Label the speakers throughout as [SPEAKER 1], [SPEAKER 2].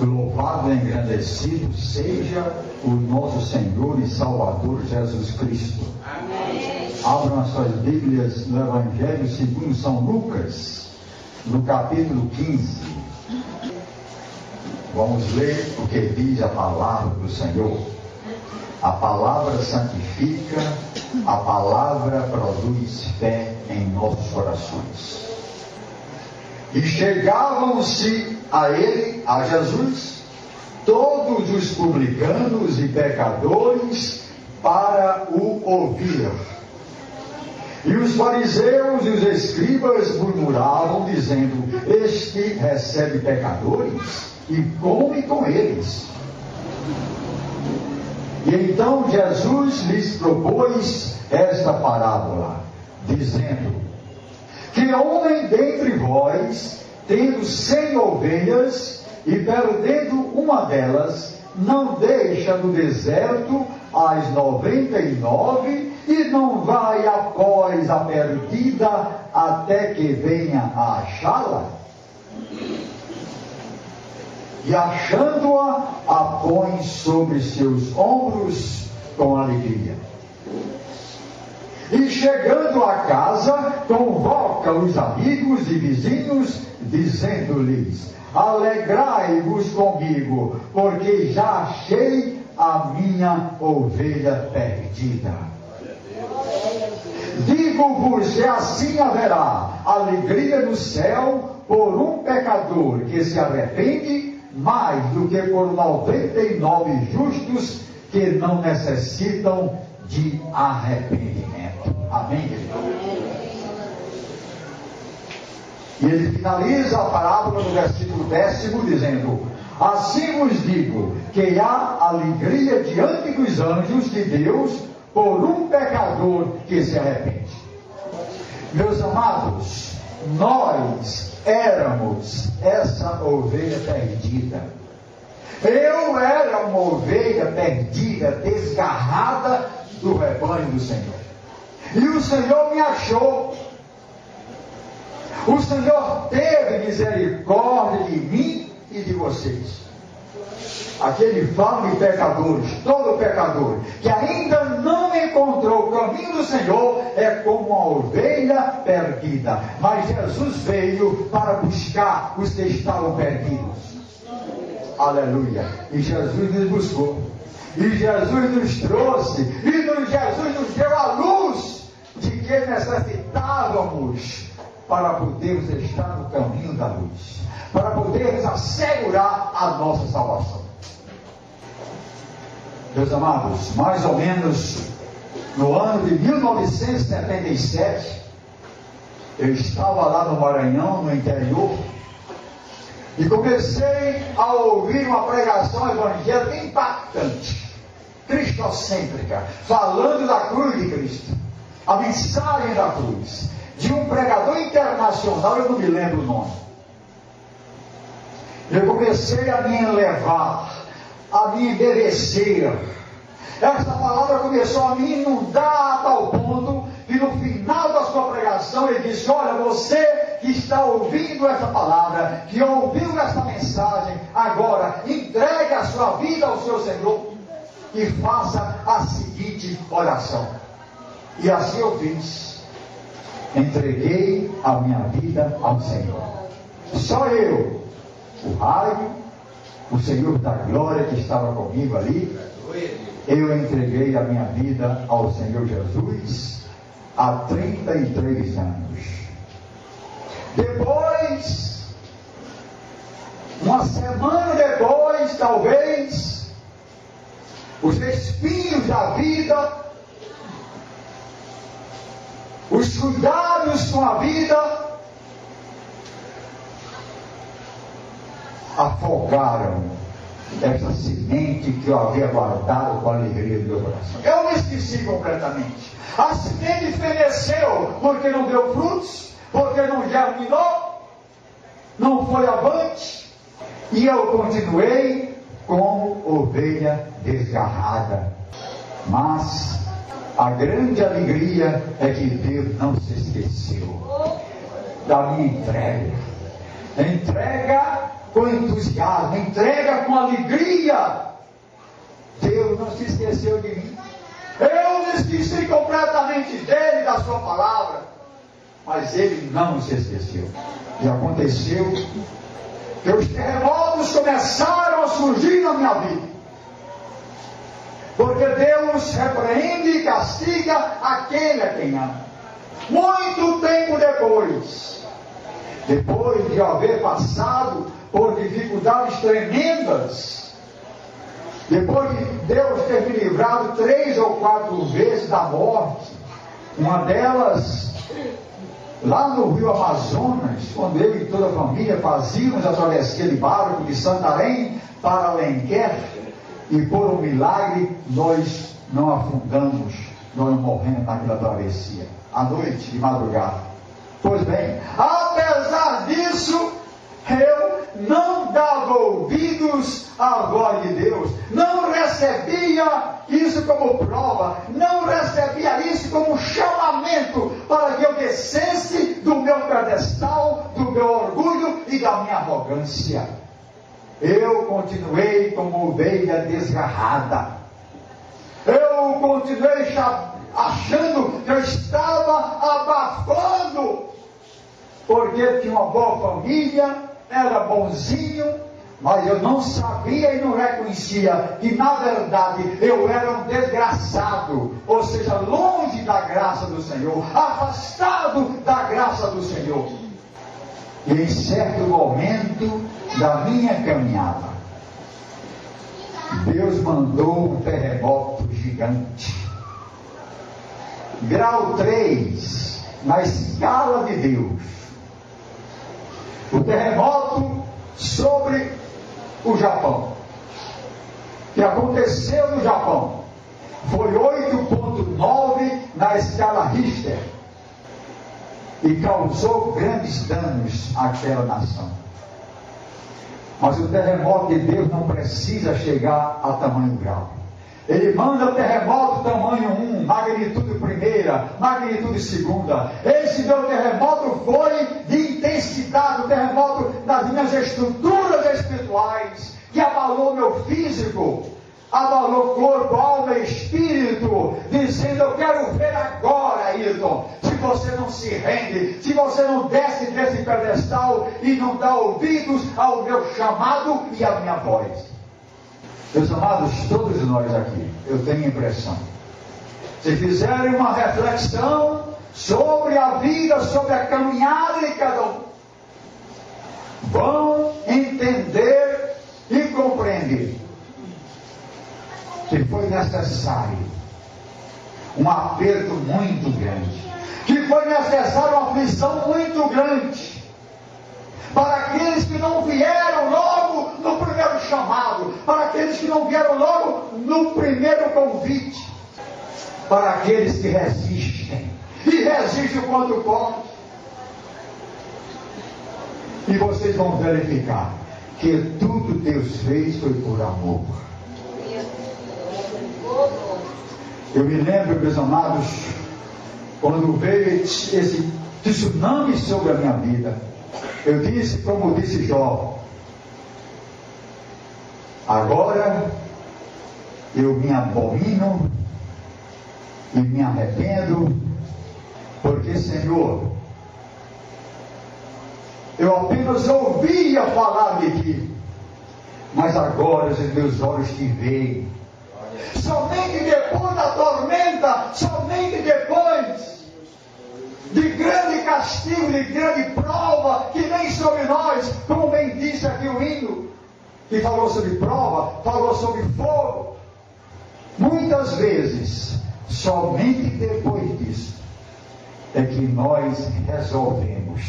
[SPEAKER 1] Louvado e engrandecido seja o nosso Senhor e Salvador Jesus Cristo.
[SPEAKER 2] Amém.
[SPEAKER 1] Abram as suas Bíblias no Evangelho segundo São Lucas, no capítulo 15. Vamos ler o que diz a palavra do Senhor. A palavra santifica, a palavra produz fé em nossos corações. E chegavam-se a ele, a Jesus, todos os publicanos e pecadores para o ouvir. E os fariseus e os escribas murmuravam, dizendo: este recebe pecadores e come com eles. E então Jesus lhes propôs esta parábola, dizendo: que homem dentre vós, tendo 100 ovelhas, e perdendo uma delas, não deixa no deserto as 99 e não vai após a perdida até que venha a achá-la? E achando-a, a põe sobre seus ombros com alegria. E chegando a casa, convoca os amigos e vizinhos, dizendo-lhes: alegrai-vos comigo, porque já achei a minha ovelha perdida. Digo-vos que assim haverá alegria no céu por um pecador que se arrepende, mais do que por 99 justos que não necessitam de arrependimento. Amém, querido? E ele finaliza a parábola no versículo 10, dizendo: assim vos digo que há alegria diante dos anjos de Deus por um pecador que se arrepende. Meus amados, nós éramos essa ovelha perdida. Eu era uma ovelha perdida, desgarrada do rebanho do Senhor. E o Senhor me achou. O Senhor teve misericórdia de mim e de vocês. Aqui ele fala de pecadores, todo pecador que ainda não encontrou o caminho do Senhor é como uma ovelha perdida. Mas Jesus veio para buscar os que estavam perdidos. Aleluia. E Jesus nos buscou. E Jesus nos trouxe. E Jesus nos deu a luz de que necessitávamos para podermos estar no caminho da luz, para podermos assegurar a nossa salvação. Meus amados, mais ou menos no ano de 1977, eu estava lá no Maranhão, no interior, e comecei a ouvir uma pregação evangélica impactante, cristocêntrica, falando da cruz de Cristo, a mensagem da cruz, de um pregador internacional, eu não me lembro o nome. Eu comecei a me elevar, a me enderecer. Essa palavra começou a me inundar a tal ponto que no final da sua pregação ele disse: olha, você que está ouvindo essa palavra, que ouviu essa mensagem, agora entregue a sua vida ao seu Senhor e faça a seguinte oração. E assim eu fiz. Entreguei a minha vida ao Senhor. Só eu, o raio, o Senhor da glória que estava comigo ali, eu entreguei a minha vida ao Senhor Jesus há 33 anos. Depois, uma semana depois, talvez, os espinhos da vida, os cuidados com a vida, afogaram essa semente que eu havia guardado com a alegria do meu coração. Eu me esqueci completamente. A semente feneceu porque não deu frutos, porque não germinou, não foi avante, e eu continuei como ovelha desgarrada. Mas a grande alegria é que Deus não se esqueceu da minha entrega com entusiasmo, entrega com alegria. Deus não se esqueceu de mim. Eu me esqueci completamente dele, da sua palavra. Mas ele não se esqueceu. E aconteceu que os terremotos começaram a surgir na minha vida. Porque Deus repreende e castiga aquele a quem ama. Muito tempo depois de haver passado por dificuldades tremendas, depois de Deus ter me livrado 3 ou 4 vezes da morte, uma delas lá no Rio Amazonas, quando eu e toda a família fazíamos a travessia de barco de Santarém para Alenquer, e por um milagre nós não afundamos, nós não morremos naquela travessia, à noite, de madrugada. Pois bem, apesar disso, eu não dava ouvidos à glória de Deus, não recebia isso como prova, não recebia isso como chamamento para que eu descesse do meu pedestal, do meu orgulho e da minha arrogância. Eu continuei como ovelha desgarrada. Eu continuei achando que eu estava abafando, porque tinha uma boa família, era bonzinho, mas eu não sabia e não reconhecia que na verdade eu era um desgraçado, ou seja, longe da graça do Senhor, afastado da graça do Senhor. E em certo momento da minha caminhada, Deus mandou um terremoto gigante, grau 3 na escala de Deus. O terremoto sobre o Japão, que aconteceu no Japão, foi 8,9 na escala Richter e causou grandes danos àquela nação. Mas o terremoto de Deus não precisa chegar a tamanho grau. Ele manda terremoto tamanho 1, magnitude 1, magnitude 2. Esse meu terremoto foi de intensidade, o terremoto das minhas estruturas espirituais, que abalou meu físico, abalou corpo, alma e espírito, dizendo: eu quero ver agora, Ayrton, se você não se rende, se você não desce desse pedestal e não dá ouvidos ao meu chamado e à minha voz. Meus amados, todos nós aqui, eu tenho a impressão, se fizerem uma reflexão sobre a vida, sobre a caminhada de cada um, vão entender e compreender que foi necessário um aperto muito grande, que foi necessário uma aflição muito grande, para aqueles que não vieram logo no primeiro chamado, para aqueles que não vieram logo no primeiro convite, para aqueles que resistem, e resistem o quanto podem. E vocês vão verificar que tudo Deus fez foi por amor. Eu me lembro, meus amados, quando veio esse tsunami sobre a minha vida, eu disse, como disse Jó: agora eu me abomino e me arrependo, porque, Senhor, eu apenas ouvia falar de Ti, mas agora os meus olhos Te veem. Somente depois da tormenta, somente depois de grande castigo, de grande prova, que vem sobre nós, como bem disse aqui o hino, que falou sobre prova, falou sobre fogo. Muitas vezes, somente depois disso, é que nós resolvemos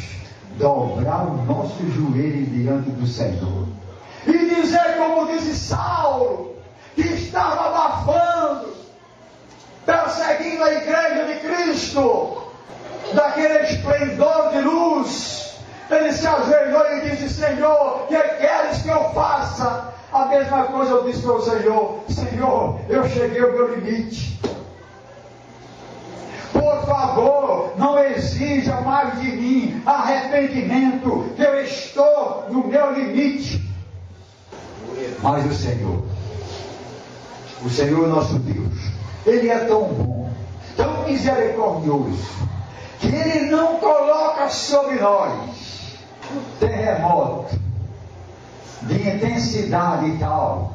[SPEAKER 1] dobrar o nosso joelho diante do Senhor e dizer, como disse Saulo, que estava abafando, perseguindo a igreja de Cristo, daquele esplendor de luz, ele se ajoelhou e disse: Senhor, que queres que eu faça? A mesma coisa eu disse para o Senhor: Senhor, eu cheguei ao meu limite, por favor, não exija mais de mim arrependimento, que eu estou no meu limite. Mas o Senhor nosso Deus, Ele é tão bom, tão misericordioso, que Ele não coloca sobre nós terremoto de intensidade tal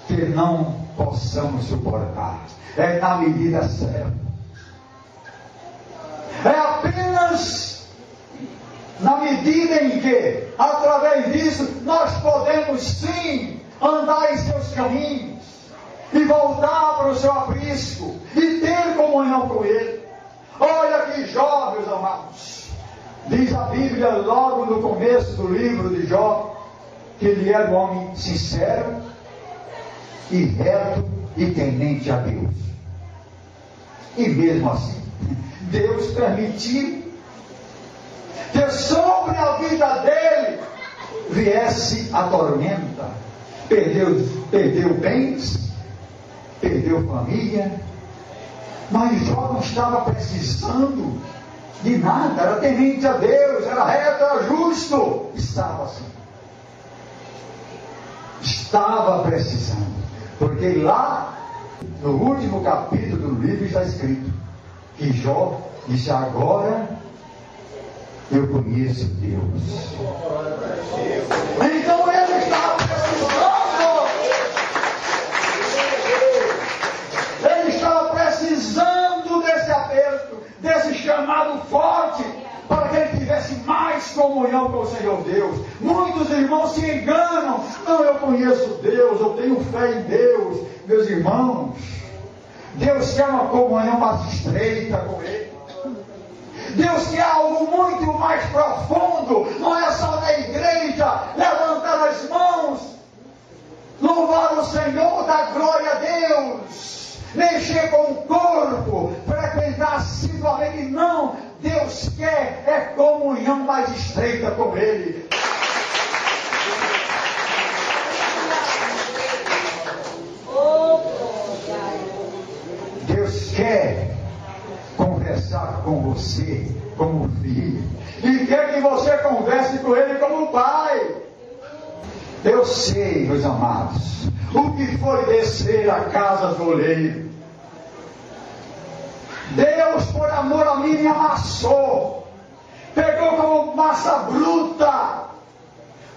[SPEAKER 1] que não possamos suportar. É na medida certa. É apenas na medida em que, através disso, nós podemos sim andar em seus caminhos e voltar para o seu aprisco e ter comunhão com Ele. Olha que Jó, meus amados, diz a Bíblia logo no começo do livro de Jó, que ele era um homem sincero e reto e temente a Deus. E mesmo assim, Deus permitiu que sobre a vida dele viesse a tormenta. Perdeu bens, perdeu família, mas Jó não estava precisando de nada, era temente a Deus, era reto, era justo, estava assim. Estava precisando, porque lá no último capítulo do livro está escrito que Jó disse: agora eu conheço Deus. Então ele estava precisando. Ele estava precisando desse aperto, desse chamado forte, para que ele tivesse mais comunhão com o Senhor Deus. Muitos irmãos se enganam. Não, eu conheço Deus, eu tenho fé em Deus. Meus irmãos, Deus quer uma comunhão mais estreita com Ele. Deus quer algo muito mais profundo. Não é só na igreja levantar as mãos, louvar o Senhor, dar glória a Deus, mexer com o corpo, frequentar assiduamente. Não, Deus quer é comunhão mais estreita com Ele. Deus quer conversar com você como filho, e quer que você converse com Ele como pai. Eu sei, meus amados, o que foi descer a casa do oleiro. Deus, por amor a mim, me amassou, pegou como massa bruta,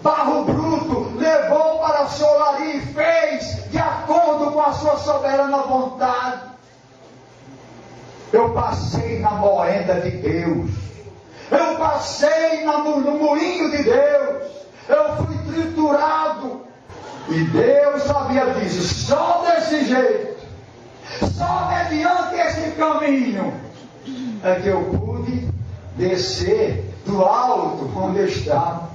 [SPEAKER 1] barro bruto, levou para a solaria e fez de acordo com a sua soberana vontade. Eu passei na moenda de Deus, eu passei no moinho de Deus, eu fui triturado, e Deus sabia disso. Só desse jeito, só mediante esse caminho, é que eu pude descer do alto onde eu estava.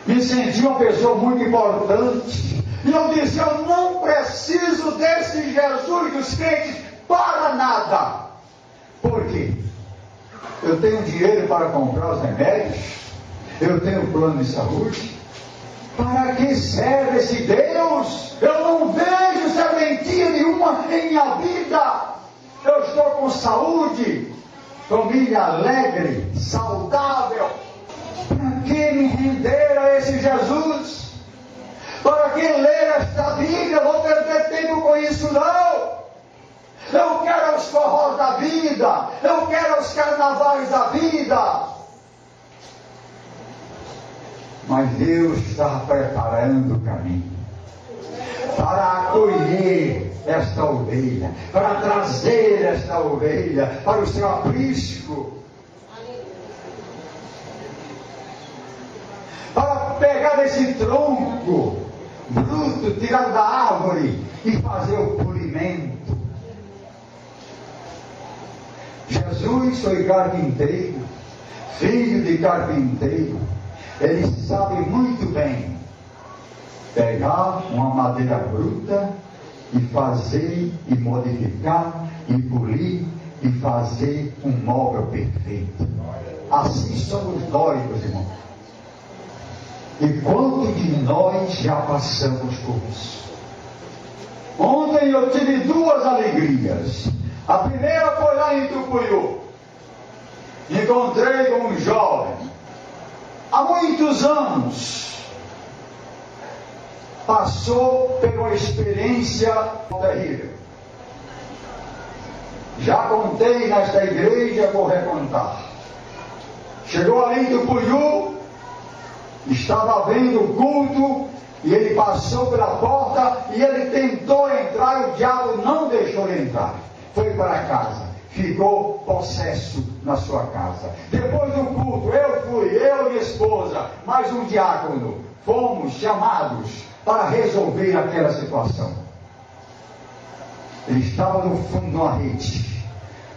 [SPEAKER 1] Me senti uma pessoa muito importante, e eu disse: eu não preciso desse Jesus dos crentes para nada. Por quê? Eu tenho dinheiro para comprar os remédios, eu tenho plano de saúde. Para que serve esse Deus? Eu não vejo serventia nenhuma em minha vida. Eu estou com saúde, família alegre, saudável. Para que me render a esse Jesus? Para que ler esta Bíblia? Vou perder tempo com isso, não. Eu quero os forrós da vida, eu quero os carnavais da vida. Mas Deus está preparando o caminho para acolher esta ovelha, para trazer esta ovelha para o seu aprisco, para pegar esse tronco bruto, tirado da árvore e fazer o polimento. Jesus foi carpinteiro, filho de carpinteiro. Ele sabe muito bem pegar uma madeira bruta e fazer, e modificar, e polir, e fazer um móvel perfeito. Assim somos nós, meus irmãos. E quanto de nós já passamos por isso? Ontem eu tive duas alegrias. A primeira foi lá em Tucuiú. Encontrei com um jovem há muitos anos, passou por uma experiência terrível. Já contei nesta igreja, vou recontar. Chegou ali do Puiú, estava vendo o culto, e ele passou pela porta, e ele tentou entrar, e o diabo não deixou ele entrar. Foi para casa, ficou possesso na sua casa. Depois do culto, eu e minha esposa, mais um diácono, fomos chamados para resolver aquela situação. Ele estava no fundo de uma rede,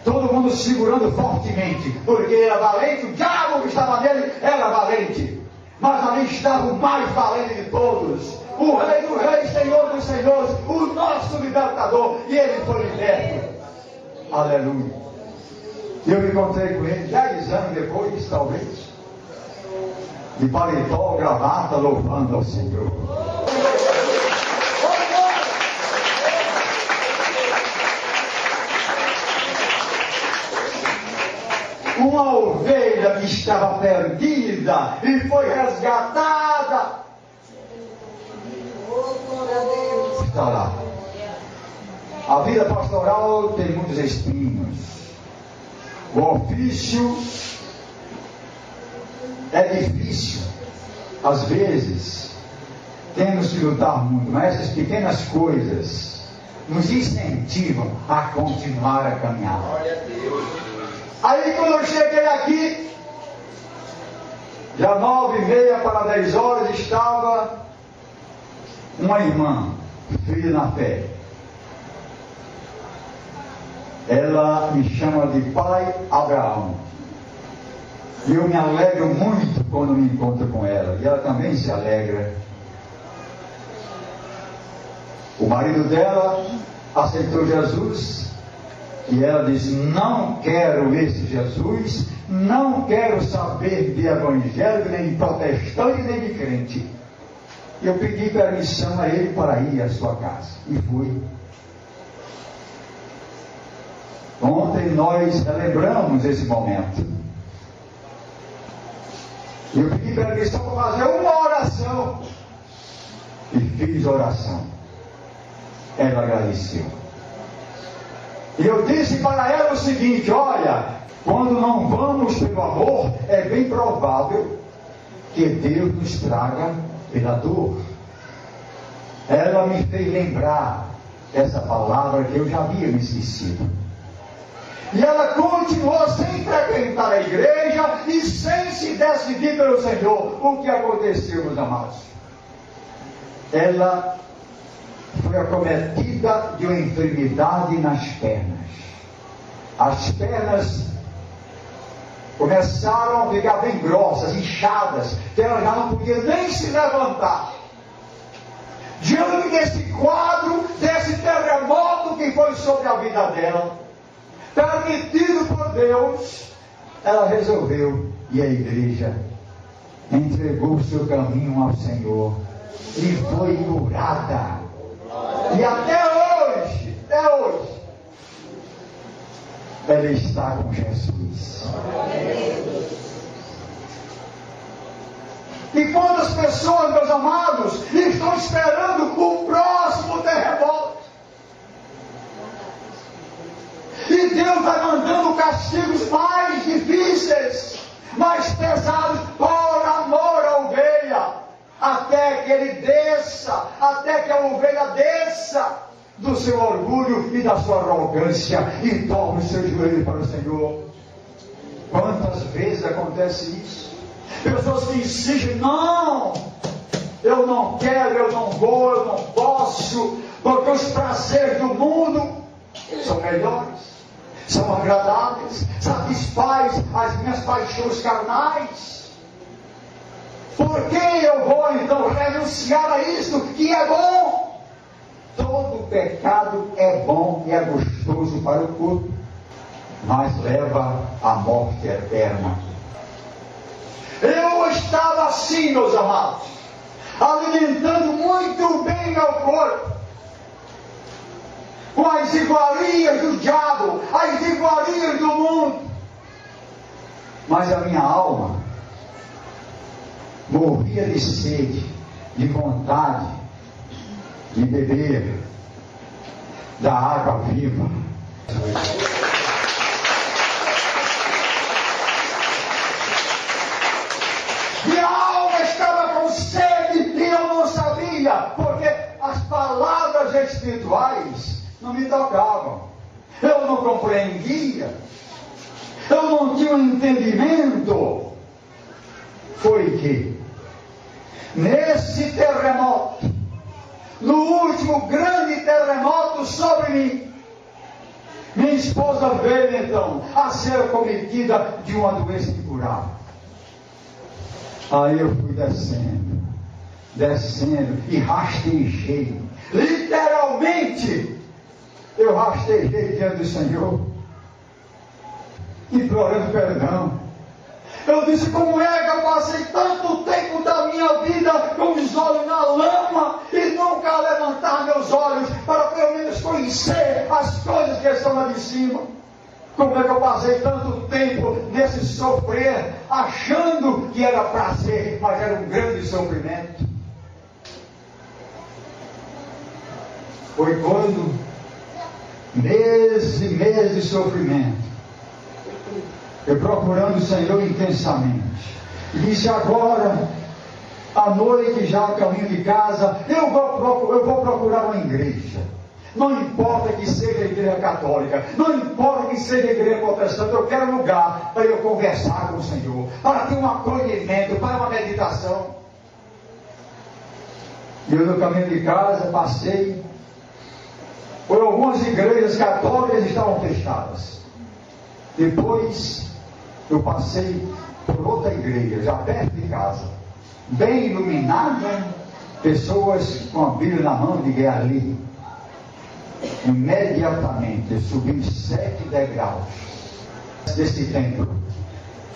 [SPEAKER 1] todo mundo segurando fortemente, porque era valente, o diabo que estava nele era valente, mas ali estava o mais valente de todos, o Rei dos Reis, Senhor dos Senhores, o nosso libertador, e ele foi liberto. Aleluia. Eu me encontrei com ele 10 anos depois, talvez, de paletó, gravata, louvando ao Senhor. Uma ovelha que estava perdida e foi resgatada. Está lá. A vida pastoral tem muitos espinhos. O ofício é difícil. Às vezes, temos que lutar muito, mas essas pequenas coisas nos incentivam a continuar a caminhar. Aí quando eu cheguei aqui, já 9:30 para 10 horas, estava uma irmã, filha na fé. Ela me chama de Pai Abraão. E eu me alegro muito quando me encontro com ela. E ela também se alegra. O marido dela aceitou Jesus. E ela diz: não quero esse Jesus, não quero saber de evangélico, nem de protestante, nem de crente. Eu pedi permissão a ele para ir à sua casa. E fui. Ontem nós celebramos esse momento. Eu pedi permissão para fazer uma oração. E fiz oração. Ela agradeceu. E eu disse para ela o seguinte: olha, quando não vamos pelo amor, é bem provável que Deus nos traga pela dor. Ela me fez lembrar essa palavra que eu já havia me esquecido. E ela continuou sem frequentar a igreja e sem se decidir pelo Senhor. O que aconteceu, meus amados? Ela foi acometida de uma enfermidade nas pernas. As pernas começaram a ficar bem grossas, inchadas, que ela já não podia nem se levantar. Diante desse quadro, desse terremoto que foi sobre a vida dela, permitido por Deus, ela resolveu ir à igreja, entregou o seu caminho ao Senhor e foi curada. E até hoje, ela está com Jesus. E quantas pessoas, meus amados, estão esperando o próximo terremoto? E Deus vai mandando castigos mais difíceis, mais pesados, por amor à ovelha, até que ele desça, até que a ovelha desça do seu orgulho e da sua arrogância e dobre o seu joelho para o Senhor. Quantas vezes acontece isso? Pessoas que insistem: não, eu não quero, eu não vou, eu não posso, porque os prazeres do mundo são melhores, são agradáveis, satisfaz as minhas paixões carnais. Por que eu vou então renunciar a isso que é bom? Todo pecado é bom e é gostoso para o corpo, mas leva à morte eterna. Eu estava assim, meus amados, alimentando muito bem meu corpo, com as iguarias do diabo, as iguarias do mundo, mas a minha alma morria de sede, de vontade de beber da água viva. Minha alma estava com sede e eu não sabia, porque as palavras espirituais não me tocavam. Eu não compreendia. Eu não tinha um entendimento. Foi que, nesse terremoto, no último grande terremoto sobre mim, minha esposa veio então a ser cometida de uma doença incurável. Aí eu fui descendo e rastejei. Literalmente, eu rastejei diante do Senhor, implorando perdão. Eu disse: como é que eu passei tanto tempo da minha vida com os olhos na lama e nunca levantar meus olhos para pelo menos conhecer as coisas que estão lá de cima? Como é que eu passei tanto tempo nesse sofrer, achando que era prazer, mas era um grande sofrimento? Foi quando, meses e meses de sofrimento, eu procurando o Senhor intensamente, e disse: agora, à noite, já a caminho de casa, eu vou procurar uma igreja. Não importa que seja a igreja católica, não importa que seja a igreja protestante, eu quero um lugar para eu conversar com o Senhor, para ter um acolhimento, para uma meditação. E eu, no caminho de casa, passei por algumas igrejas católicas que estavam fechadas. Depois eu passei por outra igreja, já perto de casa, bem iluminada, pessoas com a Bíblia na mão, liguei ali. Imediatamente eu subi 7 degraus desse templo,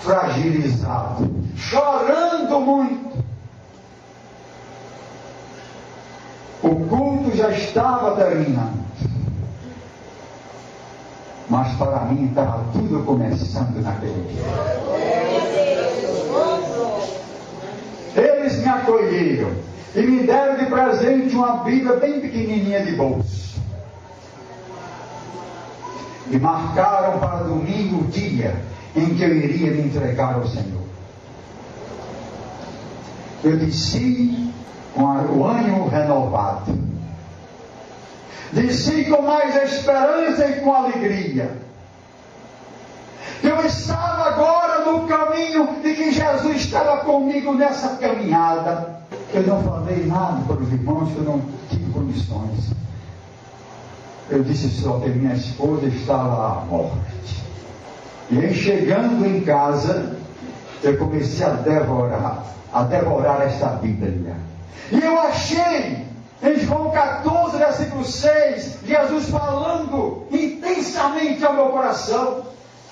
[SPEAKER 1] fragilizado, chorando muito. O culto já estava terminando, mas para mim estava tudo começando naquele dia. Eles me acolheram e me deram de presente uma Bíblia bem pequenininha de bolso. E marcaram para domingo o dia em que eu iria me entregar ao Senhor. Eu desci com o ânimo renovado. Desci com mais esperança e com alegria. Eu estava agora no caminho e que Jesus estava comigo nessa caminhada. Eu não falei nada para os irmãos, que eu não tive condições. Eu disse só que minha esposa estava à morte. E aí, chegando em casa, eu comecei a devorar esta Bíblia. E eu achei, em João 14, versículo 6, Jesus falando intensamente ao meu coração: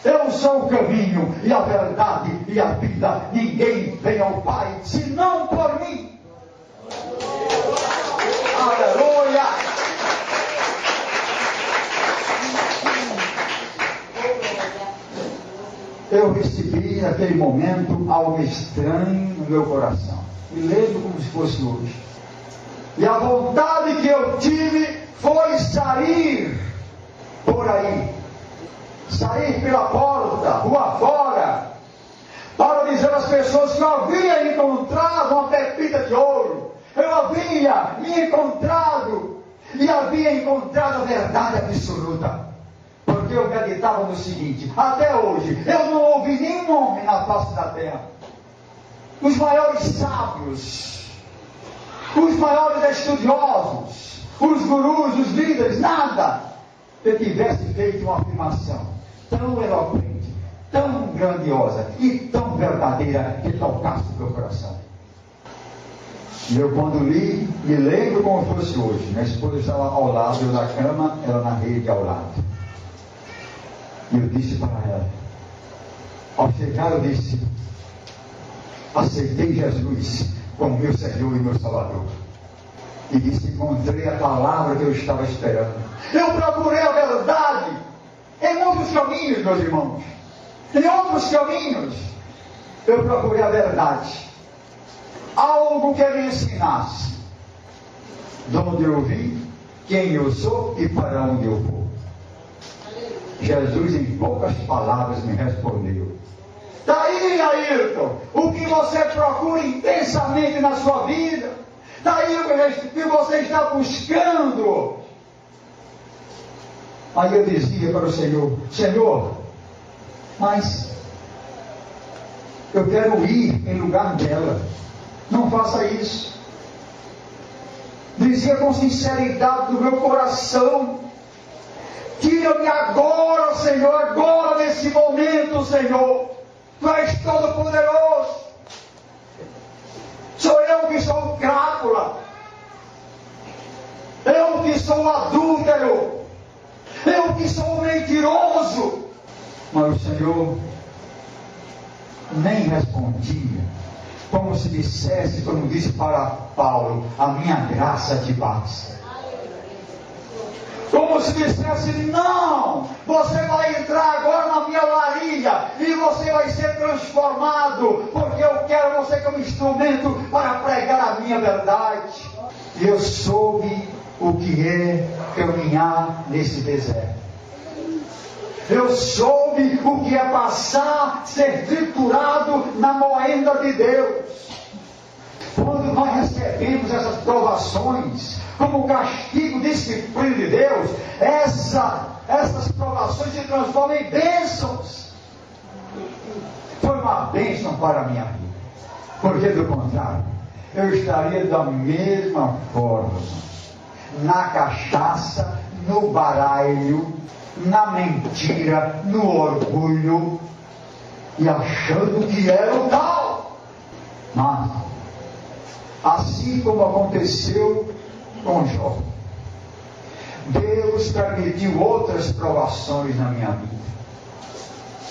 [SPEAKER 1] eu sou o caminho e a verdade e a vida. Ninguém vem ao Pai senão por mim. Aleluia! Eu recebi naquele momento algo estranho no meu coração. Me lembro como se fosse hoje. E a vontade que eu tive foi sair por aí. Sair pela porta, rua fora, para dizer às pessoas que eu havia encontrado uma pepita de ouro. Eu havia me encontrado e havia encontrado a verdade absoluta. Porque eu meditava no seguinte: até hoje eu não ouvi nenhum homem na face da terra, os maiores sábios, os maiores estudiosos, os gurus, os líderes, nada que tivesse feito uma afirmação tão eloquente, tão grandiosa e tão verdadeira que tocasse o meu coração. E eu, quando li, me lembro como fosse hoje. Minha esposa estava ao lado, eu na cama, ela na rede ao lado. E eu disse para ela, ao chegar eu disse: aceitei Jesus como meu Senhor e meu Salvador. E disse: encontrei a palavra que eu estava esperando. Eu procurei a verdade em outros caminhos, meus irmãos. Em outros caminhos eu procurei a verdade. algo que me ensinasse de onde eu vim, quem eu sou e para onde eu vou. Jesus, em poucas palavras, me respondeu: daí, Ayrton, o que você procura intensamente na sua vida, daí o que você está buscando. Aí eu dizia para o Senhor: Senhor, mas eu quero ir em lugar dela, não faça isso. Dizia com sinceridade do meu coração: tira-me agora, Senhor, agora nesse momento, Senhor. Tu és todo poderoso. Sou eu que sou o crápula, eu que sou o adúltero, eu que sou o mentiroso. Mas o Senhor nem respondia, como se dissesse, como disse para Paulo: a minha graça te basta. Como se dissesse: não, você vai entrar agora na minha varilha e você vai ser transformado, porque eu quero você como instrumento para pregar a minha verdade. E eu soube o que é caminhar nesse deserto. Eu soube o que é passar, ser triturado na moenda de Deus. Quando nós recebemos essas provações como castigo, disciplina de Deus, essas provações se transformam em bênçãos. Foi uma bênção para a minha vida, porque do contrário, eu estaria da mesma forma, na cachaça, no baralho, na mentira, no orgulho, e achando que era o tal. Mas, assim como aconteceu com Jó, Deus permitiu outras provações na minha vida,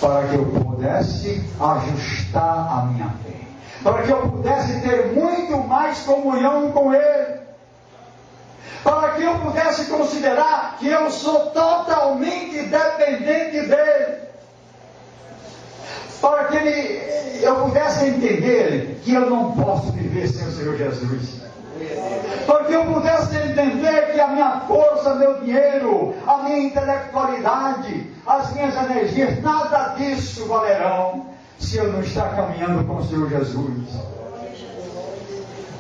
[SPEAKER 1] para que eu pudesse ajustar a minha fé, para que eu pudesse ter muito mais comunhão com Ele, para que eu pudesse considerar que eu sou totalmente dependente dEle, para que eu pudesse entender que eu não posso viver sem o Senhor Jesus, para que eu pudesse entender que a minha força, meu dinheiro, a minha intelectualidade, as minhas energias, nada disso valerão se eu não estar caminhando com o Senhor Jesus.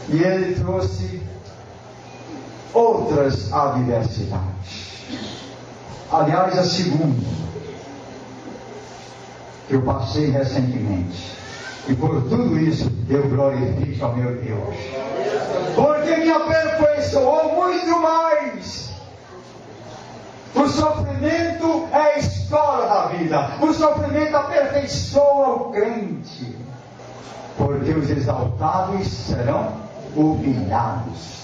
[SPEAKER 1] E Ele trouxe outras adversidades. Aliás, a segunda que eu passei recentemente, e por tudo isso eu glorifico ao meu Deus, porque me aperfeiçoou muito mais. O sofrimento é a escola da vida, o sofrimento aperfeiçoa o crente, porque os exaltados serão humilhados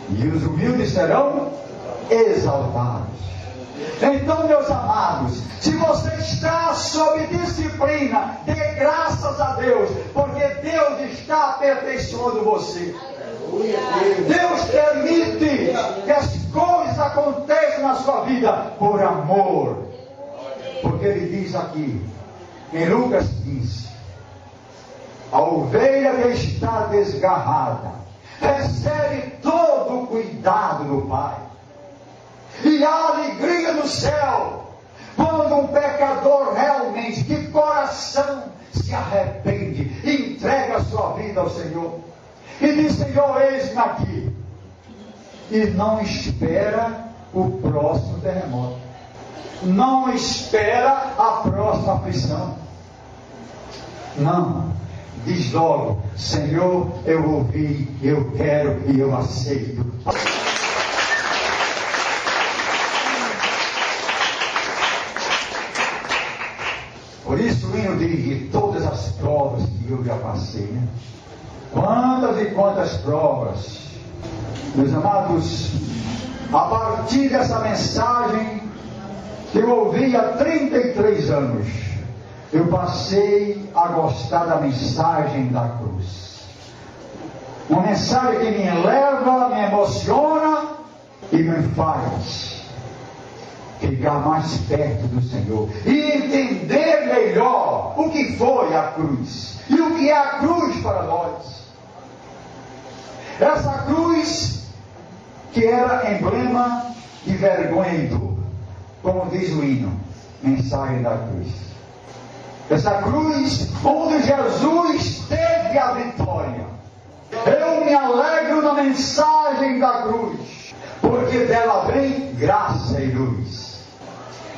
[SPEAKER 1] e os humildes serão exaltados. Então, meus amados, se você está sob disciplina, dê graças a Deus, porque Deus está aperfeiçoando você. Deus permite que as coisas aconteçam na sua vida por amor, porque Ele diz aqui em Lucas 15: a ovelha que está desgarrada recebe todo o cuidado do Pai, e a alegria no céu quando um pecador realmente de coração se arrepende e entrega a sua vida ao Senhor e diz: Senhor, eis-me aqui, e não espera o próximo terremoto, não espera a próxima aflição, não, diz logo: Senhor, eu ouvi, eu quero e eu aceito. Por isso o hino diz: de todas as provas que eu já passei, né? Quantas e quantas provas, meus amados, a partir dessa mensagem que eu ouvi há 33 anos, eu passei a gostar da mensagem da cruz. Uma mensagem que me eleva, me emociona e me faz ficar mais perto do Senhor e entender melhor melhor o que foi a cruz e o que é a cruz para nós. Essa cruz que era emblema de vergonha e dor, como diz o hino, mensagem da cruz. Essa cruz onde Jesus teve a vitória. Eu me alegro na mensagem da cruz, porque dela vem graça e luz.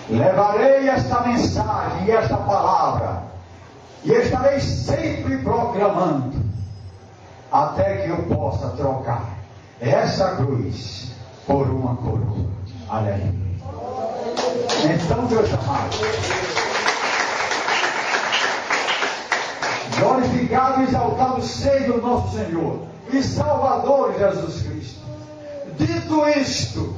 [SPEAKER 1] Levarei esta mensagem e esta palavra, e estarei sempre proclamando, até que eu possa trocar essa cruz por uma coroa. Aleluia. Então, Deus amado, glorificado e exaltado seja o nosso Senhor e Salvador Jesus Cristo. Dito isto,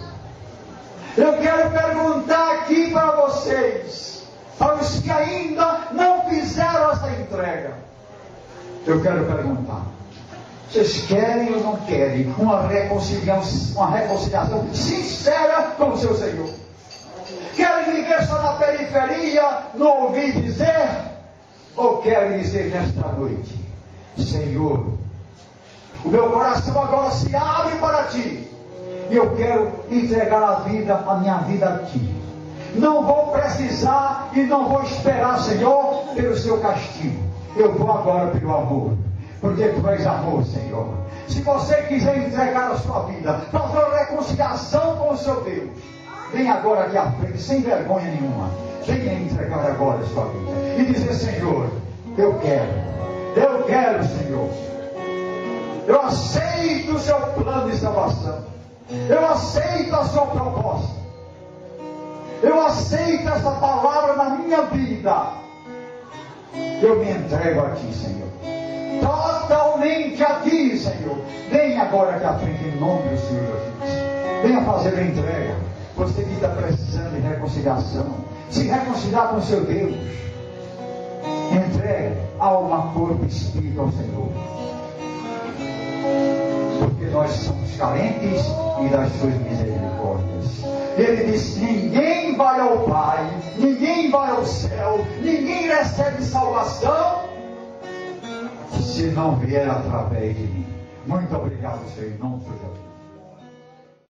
[SPEAKER 1] eu quero perguntar aqui para vocês, para os que ainda não fizeram essa entrega, eu quero perguntar: vocês querem ou não querem uma reconciliação sincera com o seu Senhor? Querem viver só na periferia, não ouvir dizer? Ou querem dizer nesta noite: Senhor, o meu coração agora se abre para Ti, e eu quero entregar a minha vida a Ti. Não vou precisar e não vou esperar, Senhor, pelo seu castigo. Eu vou agora pelo amor, porque Tu és amor, Senhor. Se você quiser entregar a sua vida, fazer uma reconciliação com o seu Deus, vem agora aqui à frente, sem vergonha nenhuma. Venha entregar agora a sua vida e dizer: Senhor, eu quero, Senhor. Eu aceito o seu plano de salvação. Eu aceito a sua proposta. Eu aceito essa palavra na minha vida. Eu me entrego a Ti, Senhor. Totalmente a Ti, Senhor. Venha agora aqui à frente em nome do Senhor Jesus. Venha fazer a entrega. Você que está precisando de reconciliação, se reconciliar com o seu Deus, entregue alma, corpo e espírito ao Senhor, porque nós somos carentes e das suas misericórdias. Ele disse: ninguém vai ao Pai, ninguém vai ao céu, ninguém recebe salvação se não vier através de mim. Muito obrigado, Senhor, em nome de Jesus.